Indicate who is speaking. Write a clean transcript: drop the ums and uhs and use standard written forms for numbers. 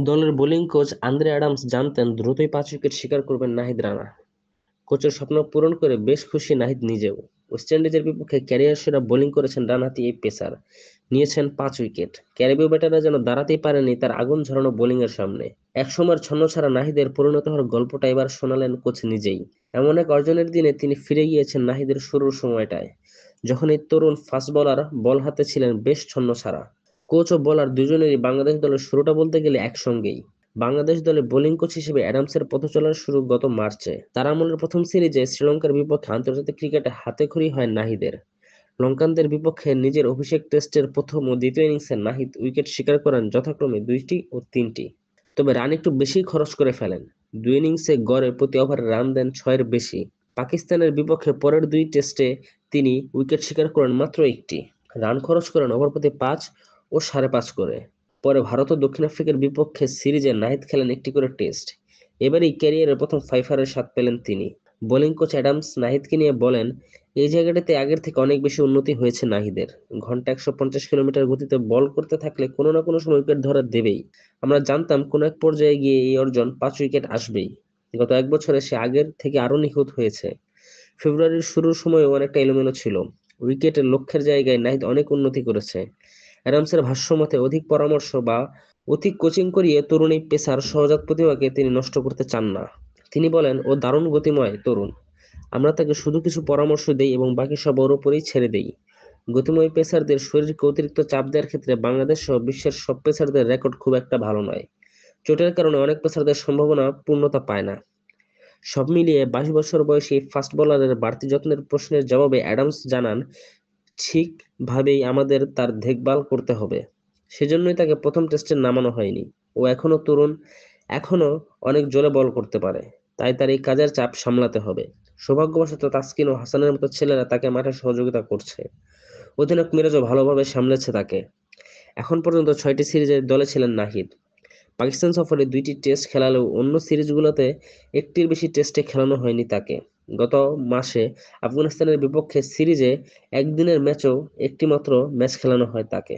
Speaker 1: দলের bowling coach Andre Adams জানতেন দ্রুতই 5 উইকেট শিকার করবেন নাহিদ রানা। কোচের স্বপ্ন পূরণ করে বেশ খুশি নাহিদ নিজেও। ওয়েস্ট ইন্ডিজের বিপক্ষে ক্যারিয়ার সেরা বোলিং করেছেন ডানহাতি এই পেসার, নিয়েছেন 5 উইকেট। ক্যারিবীয় ব্যাটাররা যেন দাঁড়াতেই পারেনি তার আগুন ঝরানো বোলিংয়ের সামনে। একসময়ের ছন্নছাড়া নাহিদের পরিণত হওয়ার গল্পটা এবার শোনালেন কোচ নিজেই। এমন এক অর্জনের দিনে তিনি ফিরে গিয়েছেন নাহিদের শুরুর সময়টায়, যখন এই তরুণ ফাস্ট বোলার বল হাতে ছিলেন বেশ ছন্নছাড়া। কোচ ও বোলার দুজনেরই বাংলাদেশ দলের শুরুটা বলতে গেলে একসঙ্গেই। বাংলাদেশ দলে বোলিং কোচ হিসেবে অ্যাডামসের পথ চলার শুরু গত মার্চে। তার আমলের প্রথম সিরিজে শ্রীলঙ্কার বিপক্ষে আন্তর্জাতিক ক্রিকেটে হাতেখড়ি হয় নাহিদের। লঙ্কানদের বিপক্ষে নিজের অভিষেক টেস্টের প্রথম ও দ্বিতীয় ইনিংসে নাহিদ উইকেট শিকার করেন যথাক্রমে 2টি ও 3টি। তবে রান একটু বেশি খরচ করে ফেলেন। 2 ইনিংসে গড়ে প্রতি ওভারে রান দেন 6-এর বেশি। পাকিস্তানের বিপক্ষে পরের 2 টেস্টে তিনি উইকেট শিকার করেন মাত্র 1টি। রান খরচ করেন ওভার প্রতি 5 ও 5.5 করে। পরে ভারত ও দক্ষিণ আফ্রিকার বিপক্ষে সিরিজে নাহিদ খেলেন 1টি করে টেস্ট। এবারই ক্যারিয়ারের প্রথম ফাইফারের স্বাদ পেলেন তিনি। বোলিং কোচ অ্যাডামস নাহিদকে নিয়ে বলেন, এই জায়গাটাতে আগের থেকে অনেক বেশি উন্নতি হয়েছে নাহিদের। ঘন্টা 150 কিলোমিটার গতিতে বল করতে থাকলে কোনো না কোনো সময় উইকেট ধরা দেবেই। আমরা জানতাম কোনো এক পর্যায়ে গিয়ে এই অর্জন 5 উইকেট আসবেই। গত 1 বছরে সে আগের থেকে আরো নিখুঁত হয়েছে। ফেব্রুয়ারির শুরুর সময়ও অনেকটা এলোমেলো ছিল। উইকেটের লক্ষ্যের জায়গায় নাহিদ অনেক উন্নতি করেছে। অ্যাডামসের ভাষ্যমতে অধিক পরামর্শ বা অধিক কোচিং করিয়ে তরুণ এই পেসার সহজাত প্রতিভাকে তিনি নষ্ট করতে চান না। তিনি বলেন, ও দারুণ গতিময় তরুণ। আমরা তাকে শুধু কিছু পরামর্শ দেই এবং বাকি সব ওর উপরেই ছেড়ে দেই। গতিময় পেসারদের শরীরকে অতিরিক্ত চাপ দেওয়ার ক্ষেত্রে বাংলাদেশ সহ বিশ্বের সব পেসারদের রেকর্ড খুব একটা ভালো নয়। চোটের কারণে অনেক পেসারদের সম্ভাবনা পূর্ণতা পায় না। সব মিলিয়ে 22 বছর বয়সী এই ফাস্ট বোলারের বাড়তি যত্নের প্রশ্নের জবাবে অ্যাডামস জানান, ঠিকভাবেই আমাদের তার দেখভাল করতে হবে। সেজন্যই তাকে প্রথম টেস্টে নামানো হয়নি। ও এখনো তরুণ, এখনো অনেক জোরে বল করতে পারে। তাই তার এই কাজের চাপ সামলাতে হবে। সৌভাগ্যবশত তাসকিন ও হাসানের মতো ছেলেরা তাকে মাঠে সহযোগিতা করছে। অধিনায়ক মিরাজও ভালোভাবে সামলেছে তাকে। এখন পর্যন্ত 6টি সিরিজে দলে ছিলেন নাহিদ। পাকিস্তান সফরে 2টি টেস্ট খেলালেও অন্য সিরিজগুলোতে 1টির বেশি টেস্টে খেলানো হয়নি তাকে। গত মাসে আফগানিস্তানের বিপক্ষে সিরিজে একদিনের ম্যাচেও 1টি মাত্র ম্যাচ খেলানো হয় তাকে।